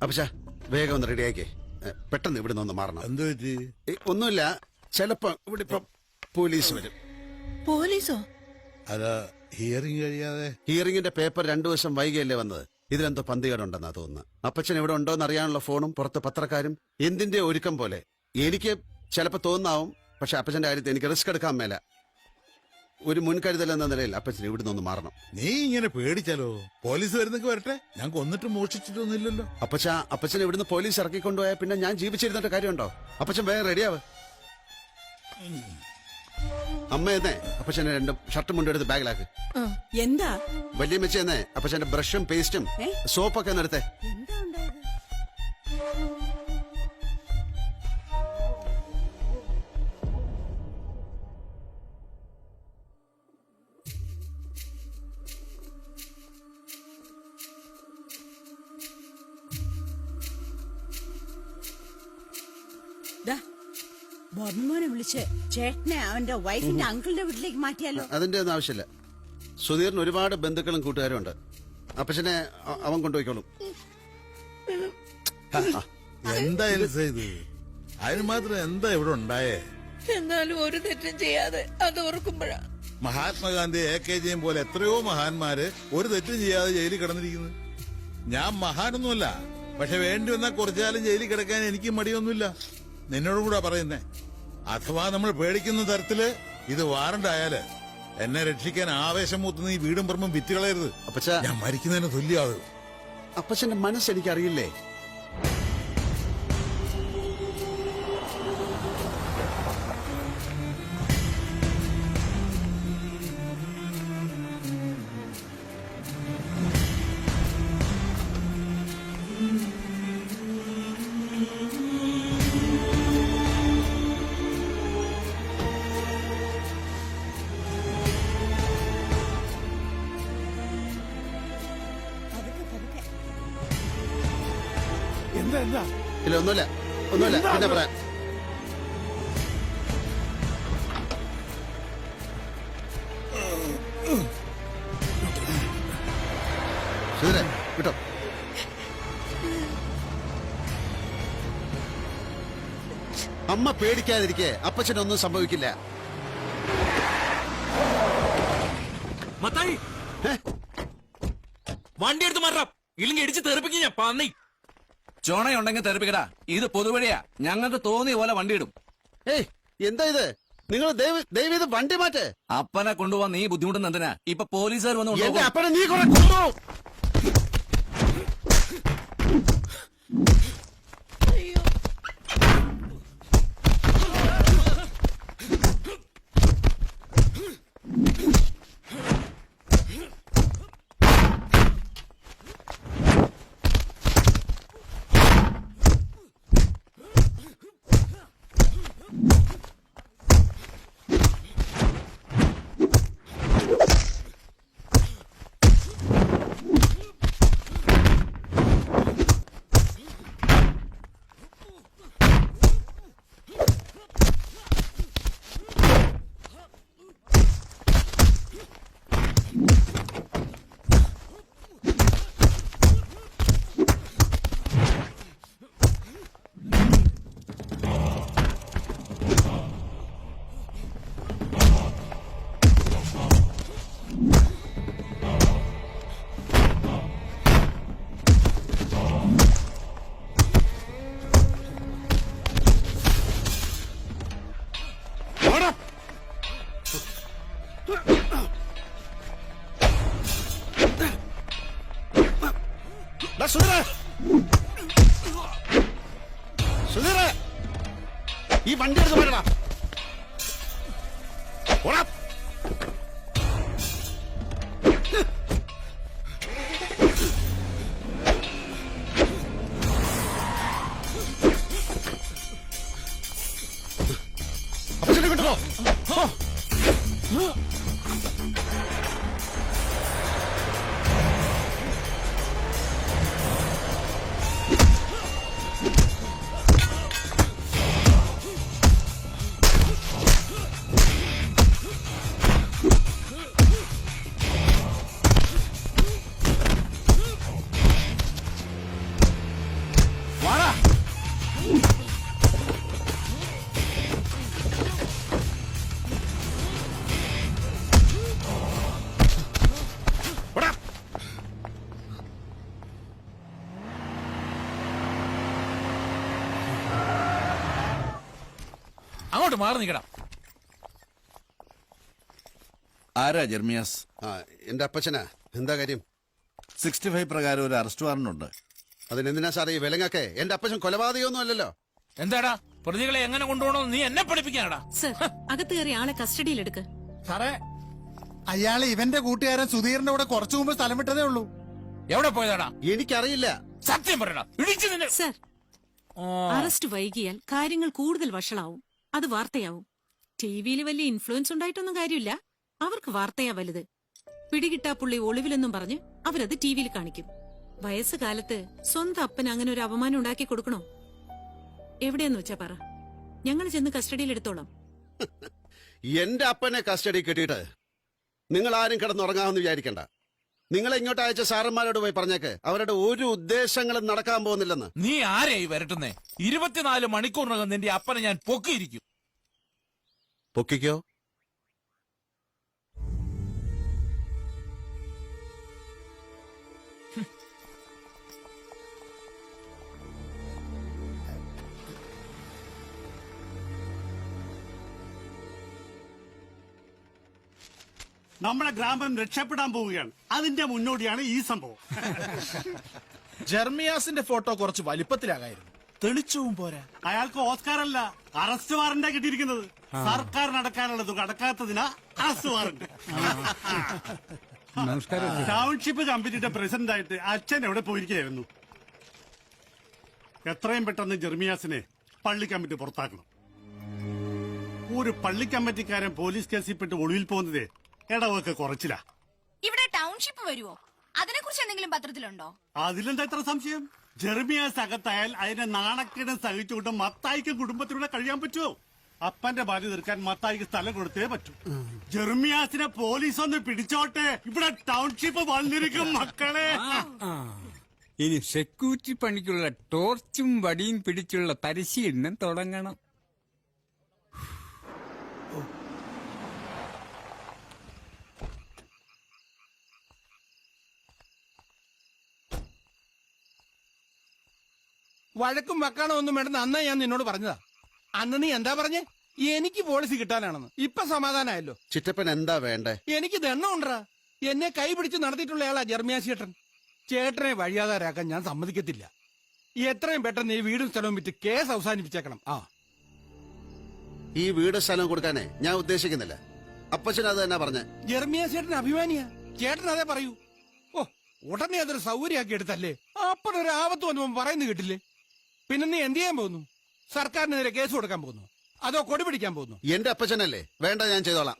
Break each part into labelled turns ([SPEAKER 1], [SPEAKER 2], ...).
[SPEAKER 1] അപ്പച്ചാ വേഗം ഒന്ന് റെഡിയാക്കേ, പെട്ടെന്ന് ഇവിടെ നിന്ന് മാറണം.
[SPEAKER 2] എന്ത് പറ്റി?
[SPEAKER 1] ഒന്നുമില്ല, ചിലപ്പോ ഇവിടെ ഇപ്പൊ പോലീസ് വരും.
[SPEAKER 3] പോലീസോ?
[SPEAKER 2] അതാ ഹിയറിംഗ് കഴിയാതെ.
[SPEAKER 1] ഹിയറിംഗിന്റെ പേപ്പർ 2 ദിവസം വൈകിയല്ലേ വന്നത്. ഇതിലെന്തോ പന്തികേടുണ്ടെന്നാ തോന്നുന്നത്. അപ്പച്ചൻ ഇവിടെ ഉണ്ടോന്ന് അറിയാനുള്ള ഫോണും പുറത്ത് പത്രക്കാരും എന്തിന്റെ ഒരുക്കം പോലെ. എനിക്ക് ചിലപ്പോ തോന്നാവും, പക്ഷെ അപ്പച്ചന്റെ കാര്യത്തിൽ എനിക്ക് റിസ്ക് എടുക്കാൻ മേല. ഒരു മുൻകരുതൽ എന്ന നിലയിൽ അപ്പച്ചൻ ഇവിടെ നിന്ന് മാറണം.
[SPEAKER 2] നീ ഇങ്ങനെ പേടിച്ചാലോ? പോലീസ് വരുന്നൊക്കെ വരട്ടെ, ഞാൻ കൊന്നിട്ട് മോഷിച്ചിട്ടൊന്നുമില്ലല്ലോ.
[SPEAKER 1] അപ്പച്ചൻ ഇവിടുന്ന് പോലീസ് ഇറക്കിക്കൊണ്ടുപോയാൽ പിന്നെ ഞാൻ ജീവിച്ചിരുന്നിട്ട് കാര്യമുണ്ടോ? അപ്പച്ചൻ വേഗം റെഡിയാവ്. അമ്മ എന്നേ അപ്പച്ചനെ 2 ഷർട്ടും മുണ്ടും എടുത്ത് ബാഗിലാക്ക്.
[SPEAKER 3] എന്താ
[SPEAKER 1] വല്യമ്മച്ച എന്നേ അപ്പച്ചന്റെ ബ്രഷും പേസ്റ്റും സോപ്പൊക്കെ ഒന്ന് എടുത്തേ.
[SPEAKER 3] എന്താ ഉണ്ടായത്? ബോബിമോനെ വിളിച്ച് ചേട്ടനെ അവന്റെ വൈഫിന്റെ അങ്കിളിന്റെ വീട്ടിലേക്ക് മാറ്റിയാലോ?
[SPEAKER 1] അതിന്റെ ഒന്നും ആവശ്യമില്ല. സുധീറിന് ഒരുപാട് ബന്ധുക്കളും കൂട്ടുകാരും ഉണ്ട്. അപ്പച്ചനെ അവൻ കൊണ്ടുപോയിക്കോളും.
[SPEAKER 2] എന്തായാലും ഇത് അതിന് മാത്രം എന്താ ഇവിടെ ഉണ്ടായേ?
[SPEAKER 3] എന്നാലും ഒരു തെറ്റും ചെയ്യാതെ അത് ഓർക്കുമ്പോഴാ.
[SPEAKER 2] മഹാത്മാഗാന്ധി AKGയും പോലെ എത്രയോ മഹാന്മാര് ഒരു തെറ്റും ചെയ്യാതെ ജയിലിൽ കിടന്നിരിക്കുന്നത്. ഞാൻ മഹാനൊന്നുമല്ല, പക്ഷെ വേണ്ടി വന്നാൽ കുറച്ചുകാലം ജയിലിൽ കിടക്കാൻ എനിക്ക് മടിയൊന്നുമില്ല. നിന്നോടും കൂടെ പറയുന്നേ, അഥവാ നമ്മൾ പേടിക്കുന്ന തരത്തില് ഇത് വാറണ്ടായാല് എന്നെ രക്ഷിക്കാൻ ആവേശം മൂത്തുന്ന ഈ വീടും പറമ്പും വിറ്റുകളയരുത്. ഞാൻ മരിക്കുന്നതിന് തുല്യമാകും.
[SPEAKER 1] അപ്പച്ചന്റെ മനസ്സെനിക്കറിയില്ലേ?
[SPEAKER 2] എന്താ?
[SPEAKER 1] ഇല്ല, ഒന്നുമില്ല, പിന്നെ പറയാം. സുധീരേ, വിട്ടോ. അമ്മ പേടിക്കാതിരിക്കെ അപ്പച്ചനൊന്നും സംഭവിക്കില്ല.
[SPEAKER 4] മത്തായി, വണ്ടി എടുത്ത് മാറാം, ഇല്ലെങ്കിൽ ഇടിച്ച് തെറിപ്പിക്കും ഞാൻ. പന്നി ചോണയുണ്ടെങ്കിൽ തെറിപ്പിക്കടാ, ഇത് പൊതുവഴിയാ, ഞങ്ങൾക്ക് തോന്നിയ പോലെ വണ്ടി ഇടും.
[SPEAKER 1] ഏയ്, എന്താ ഇത്? നിങ്ങൾ ദയവ് ഇത് വണ്ടി മാറ്റേ.
[SPEAKER 4] അപ്പനെ കൊണ്ടുപോവാൻ നീ ബുദ്ധിമുട്ടുന്ന എന്തിനാ? ഇപ്പൊ പോലീസുകാർ വന്ന്
[SPEAKER 1] എന്റെ അപ്പനെ നീ കുറെ കൊണ്ടുപോകും. സുധീറേ, ഈ വണ്ടി എടുത്ത് മാറ്റടാ. അപ്പച്ചനെ കിട്ടോ?
[SPEAKER 5] അങ്ങോട്ട് മാറി നിൽക്കണം.
[SPEAKER 4] ആരാ ജെർമിയാസ്?
[SPEAKER 1] ആ എന്റെ അപ്പച്ചനാ. എന്താ കാര്യം?
[SPEAKER 4] 65 പ്രകാരം ഒരു അറസ്റ്റ് വാറണ്ട് ഉണ്ട്.
[SPEAKER 1] അതിനെന്തിനാ സാറേ ഈ വിലങ്ങൊക്കെ? എന്റെ അപ്പച്ചൻ കൊലപാതകമൊന്നും അല്ലല്ലോ.
[SPEAKER 5] എന്താടാ പ്രതികളെ എങ്ങനെ കൊണ്ടുപോകണമെന്ന് നീ എന്നെ പഠിപ്പിക്കാനടാ?
[SPEAKER 6] സർ, അകത്ത് കയറി ആളെ കസ്റ്റഡിയിലെടുക്ക്.
[SPEAKER 7] സാറേ, അയാള് ഇവന്റെ കൂട്ടുകാരൻ സുധീറിന്റെ കൂടെ കുറച്ചു മുമ്പ് സ്ഥലം വിട്ടതേ ഉള്ളൂ.
[SPEAKER 5] എവിടെ പോയതാടാ?
[SPEAKER 1] എനിക്കറിയില്ല.
[SPEAKER 5] സത്യം പറയടാ, ഇടിച്ചു നിന്നെ.
[SPEAKER 6] സർ, അറസ്റ്റ് വൈകിയാൽ കാര്യങ്ങൾ കൂടുതൽ വഷളാവും. അത് വാർത്തയാവും. ടിവിയിൽ വലിയ ഇൻഫ്ലുവൻസ് ഉണ്ടായിട്ടൊന്നും കാര്യമില്ല. അവർക്ക് വാർത്തയാ വലുത്. പിടികിട്ടാ പുള്ളി ഒളിവിലെന്നും പറഞ്ഞ് അവരത് ടിവിയിൽ കാണിക്കും. വയസ്സുകാലത്ത് സ്വന്തം അപ്പന് അങ്ങനെ ഒരു അപമാനം ഉണ്ടാക്കി കൊടുക്കണോ? എവിടെയെന്ന് വെച്ചാ പറ, ഞങ്ങൾ ചെന്ന് കസ്റ്റഡിയിലെടുത്തോളാം.
[SPEAKER 1] എന്റെ അപ്പനെ കസ്റ്റഡി കിട്ടിയിട്ട് നിങ്ങൾ ആരും കിടന്നുറങ്ങാമെന്ന് വിചാരിക്കണ്ട. നിങ്ങളെ ഇങ്ങോട്ട് അയച്ച സാറന്മാരോട് പോയി പറഞ്ഞേക്ക് അവരുടെ ഒരു ഉദ്ദേശങ്ങളും നടക്കാൻ പോകുന്നില്ലെന്ന്.
[SPEAKER 5] നീ ആരെയായി വരട്ടുന്നേ? 24 മണിക്കൂറിനകം നിന്റെ അപ്പനെ ഞാൻ പൊക്കിയിരിക്കും.
[SPEAKER 1] പൊക്കിക്കോ.
[SPEAKER 8] നമ്മുടെ ഗ്രാമം രക്ഷപ്പെടാൻ പോവുകയാണ്. അതിന്റെ മുന്നോടിയാണ് ഈ സംഭവം.
[SPEAKER 7] ജെർമിയാസിന്റെ ഫോട്ടോ കുറച്ച് വലിപ്പത്തിലാകായിരുന്നു. തെളിച്ചവും പോരാ.
[SPEAKER 8] അയാൾക്ക് ഓസ്കാർ അല്ല, അറസ്റ്റ് വാറന്റാ കിട്ടിയിരിക്കുന്നത്. സർക്കാർ നടക്കാനുള്ള തുക അടക്കാത്തതിനാ അറസ്റ്റ് വാറന്റ്. ടൗൺഷിപ്പ് കമ്പനിയുടെ പ്രസിഡന്റ് ആയിട്ട് അച്ഛൻ എവിടെ പോയിരിക്കുകയായിരുന്നു. എത്രയും പെട്ടെന്ന് ജെർമിയാസിനെ പള്ളി കമ്മിറ്റി പുറത്താക്കണം. ഒരു പള്ളി കമ്മിറ്റിക്കാരൻ പോലീസ് കേസിൽപ്പെട്ട് ഒളിവിൽ പോകുന്നതേ ഇടവൊക്കെ കുറച്ചില്ല.
[SPEAKER 9] ഇവിടെ ടൗൺഷിപ്പ് വരുവോ? അതിനെ കുറിച്ച് എന്തെങ്കിലും പത്രത്തിലുണ്ടോ?
[SPEAKER 8] അതിലെന്താ ഇത്ര സംശയം? ജെർമിയാസ് അകത്തായാൽ അതിനെ നാണക്കേടും സഹിച്ചുകൊണ്ട് മത്തായിക്ക് കുടുംബത്തിലൂടെ കഴിയാൻ പറ്റുമോ? അപ്പന്റെ ബാധ്യത തീർക്കാൻ മത്തായിക്ക് സ്ഥലം കൊടുത്തേ പറ്റൂ. ജെർമിയാസിനെ പോലീസ് ഒന്ന് പിടിച്ചോട്ടെ. ഇവിടെ ടൗൺഷിപ്പ് വന്നിരിക്കും മക്കളെ.
[SPEAKER 10] ഇനി സെക്യൂരിറ്റി പണിക്കുള്ള ടോർച്ചും വടിയും പിടിച്ചുള്ള പരിശീലനം തുടങ്ങണം.
[SPEAKER 7] വഴക്കും വക്കാണോ ഒന്നും വേണ്ടെന്ന് അന്ന് ഞാൻ നിന്നോട് പറഞ്ഞതാ. അന്ന് നീ എന്താ പറഞ്ഞേ? എനിക്ക് പോളിസി കിട്ടാനാണെന്ന്. ഇപ്പൊ സമാധാനമായല്ലോ.
[SPEAKER 1] ചിറ്റപ്പൻ എന്താ വേണ്ടേ?
[SPEAKER 7] എനിക്ക് ദണ്ണം ഉണ്ടാ. എന്നെ കൈ പിടിച്ച് നടത്തിയിട്ടുള്ളയാളാ ജെർമിയാസ് ചേട്ടൻ. ചേട്ടനെ വഴിയാതാരാക്കാൻ ഞാൻ സമ്മതിക്കത്തില്ല. എത്രയും പെട്ടെന്ന് ഈ വീടും സ്ഥലവും വിറ്റ് കേസ് അവസാനിപ്പിച്ചേക്കണം.
[SPEAKER 1] ഈ വീട് സ്ഥലം കൊടുക്കാനേ ഞാൻ ഉദ്ദേശിക്കുന്നില്ല. അപ്പച്ചൻ അത് തന്നെ പറഞ്ഞ.
[SPEAKER 7] ജെർമിയാസ് ചേട്ടൻ അഭിമാനിയാ. ചേട്ടൻ അതേ പറയൂ. ഓ, ഉടനെ അതൊരു സൗകര്യമാക്കി എടുത്തല്ലേ. അപ്പോഴൊരു ആപത്ത് വന്നപ്പോ പറയുന്നു കേട്ടില്ലേ? പിന്നെ നീ എന്ത് ചെയ്യാൻ പോകുന്നു? സർക്കാരിനെതിരെ കേസ് കൊടുക്കാൻ പോകുന്നു? അതോ കൊടി പിടിക്കാൻ പോകുന്നു?
[SPEAKER 1] എന്റെ അപ്പച്ചനല്ലേ, വേണ്ട ഞാൻ ചെയ്തോളാം.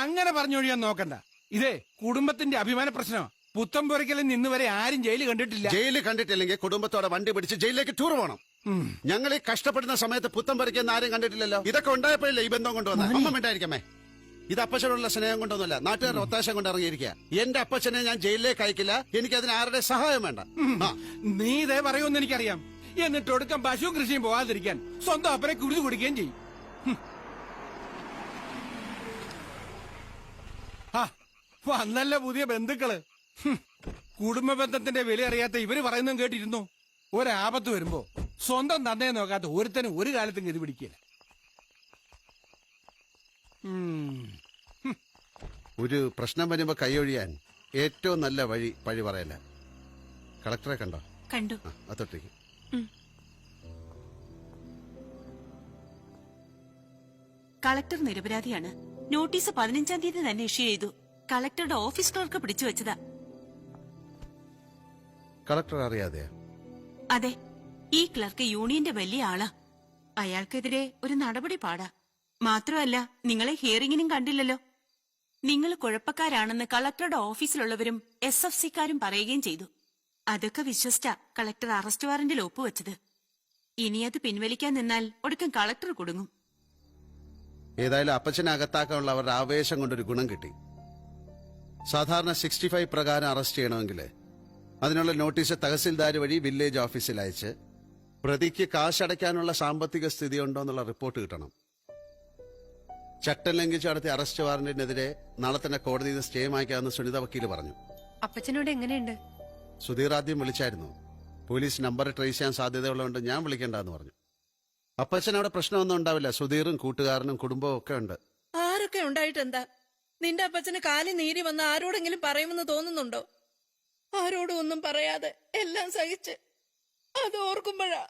[SPEAKER 7] അങ്ങനെ പറഞ്ഞൊഴിയാൻ നോക്കണ്ട. ഇതേ കുടുംബത്തിന്റെ അഭിമാന പ്രശ്നമാണ്. പുത്തമ്പുരയ്ക്കലിൽ നിന്ന് വരെ ആരും ജയില് കണ്ടിട്ടില്ല.
[SPEAKER 1] ജയില് കണ്ടിട്ടില്ലെങ്കിൽ കുടുംബത്തോടെ വണ്ടി പിടിച്ച് ജയിലിലേക്ക് ടൂർ പോകണം. ഞങ്ങൾ ഈ കഷ്ടപ്പെടുന്ന സമയത്ത് പുത്തം പറിക്കുന്ന ആരും കണ്ടിട്ടില്ലല്ലോ. ഇതൊക്കെ ഉണ്ടായപ്പോഴല്ലേ ഈ ബന്ധം കൊണ്ടുവന്ന. അമ്മ മിണ്ടായിരിക്കമേ. ഇത് അപ്പച്ചനോടുള്ള സ്നേഹം കൊണ്ടൊന്നുമല്ല, നാട്ടുകാരുടെ ഒത്താശ കൊണ്ട് ഇറങ്ങിയിരിക്കുക. എന്റെ അപ്പച്ചനെ ഞാൻ ജയിലിലേക്ക് അയക്കില്ല. എനിക്ക് അതിന് ആരുടെ സഹായം വേണ്ട.
[SPEAKER 7] നീ ഇതേ പറയുമെന്ന് എനിക്കറിയാം. എന്നിട്ട് ഒടുക്കം പശുവും കൃഷിയും പോകാതിരിക്കാൻ സ്വന്തം അപ്പനെ കുരുതി കുടിക്കുകയും ചെയ്യും. വന്നല്ല പുതിയ ബന്ധുക്കള്. കുടുംബ ബന്ധത്തിന്റെ വില അറിയാത്ത ഇവര് പറയുന്നതും കേട്ടിരുന്നു. ഒരാപത്ത് വരുമ്പോ സ്വന്തം തന്നയെ നോക്കാത്ത ഒരുത്തനും ഒരു കാലത്തും ഗതി പിടിക്കില്ല.
[SPEAKER 1] ഒരു പ്രശ്നം വരുമ്പോ കൈയൊഴിയാൻ ഏറ്റവും നല്ല വഴി പഴി പറയല്ല. കളക്ടറെ കണ്ടോ?
[SPEAKER 6] കണ്ടു.
[SPEAKER 1] അതൊട്ടേക്ക്.
[SPEAKER 6] കളക്ടർ നിരപരാധിയാണ്. നോട്ടീസ് 15-ാം തീയതി തന്നെ ഇഷ്യൂ ചെയ്തു. കളക്ടറുടെ ഓഫീസ് ക്ലർക്ക് പിടിച്ചു വെച്ചതാ.
[SPEAKER 1] കളക്ടർ അറിയാതെയാ?
[SPEAKER 6] അതെ, ഈ ക്ലർക്ക് യൂണിയന്റെ വലിയ ആളാ. അയാൾക്കെതിരെ ഒരു നടപടി പാടാ. മാത്രമല്ല, നിങ്ങളെ ഹിയറിംഗിനും കണ്ടില്ലല്ലോ. നിങ്ങൾ കുഴപ്പക്കാരാണെന്ന് കളക്ടറുടെ ഓഫീസിലുള്ളവരും SFCക്കാരും പറയുകയും ചെയ്തു. അതൊക്കെ വിശ്വസിച്ച കളക്ടർ അറസ്റ്റ് വാറന്റിൽ ഒപ്പുവെച്ചത്. ഇനി അത് പിൻവലിക്കാൻ നിന്നാൽ ഒടുക്കം കളക്ടർ കുടുങ്ങും.
[SPEAKER 1] ഏതായാലും അപ്പച്ചനെ അകത്താക്കാനുള്ള അവരുടെ ആവേശം കൊണ്ടൊരു ഗുണം കിട്ടി. സാധാരണ 65 പ്രകാരം അറസ്റ്റ് ചെയ്യണമെങ്കിൽ അതിനുള്ള നോട്ടീസ് തഹസിൽദാർ വഴി വില്ലേജ് ഓഫീസിൽ അയച്ച് പ്രതിക്ക് കാശടയ്ക്കാനുള്ള സാമ്പത്തിക സ്ഥിതി ഉണ്ടോ എന്നുള്ള റിപ്പോർട്ട് കിട്ടണം. ചട്ടം ലംഘിച്ച് നടത്തിയ അറസ്റ്റ് വാറന്റിനെതിരെ നാളെ തന്നെ കോടതിയിൽ നിന്ന് സ്റ്റേ വാങ്ങിക്കാമെന്ന് സുനിത വക്കീല് പറഞ്ഞു.
[SPEAKER 9] അപ്പച്ചനോട് എങ്ങനെയുണ്ട്?
[SPEAKER 1] സുധീർ ആദ്യം വിളിച്ചായിരുന്നു. പോലീസ് നമ്പർ ട്രേസ് ചെയ്യാൻ സാധ്യതയുള്ളതുകൊണ്ട് ഞാൻ വിളിക്കേണ്ടെന്ന് പറഞ്ഞു. അപ്പച്ചൻ അവിടെ പ്രശ്നമൊന്നും ഉണ്ടാവില്ല. സുധീറും കൂട്ടുകാരനും കുടുംബവും ഒക്കെ ഉണ്ട്.
[SPEAKER 3] ആരൊക്കെ ഉണ്ടായിട്ടെന്താ? നിന്റെ അപ്പച്ചന് കാലി നീരി വന്ന് ആരോടെങ്കിലും പറയുമെന്ന് തോന്നുന്നുണ്ടോ? ആരോടും ഒന്നും പറയാതെ എല്ലാം സഹിച്ച് അത് ഓർക്കുമ്പോഴാ.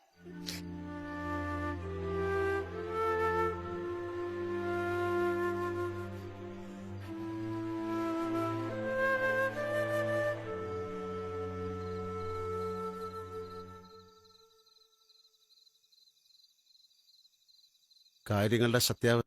[SPEAKER 1] കാര്യങ്ങളുടെ സത്യാവസ്ഥ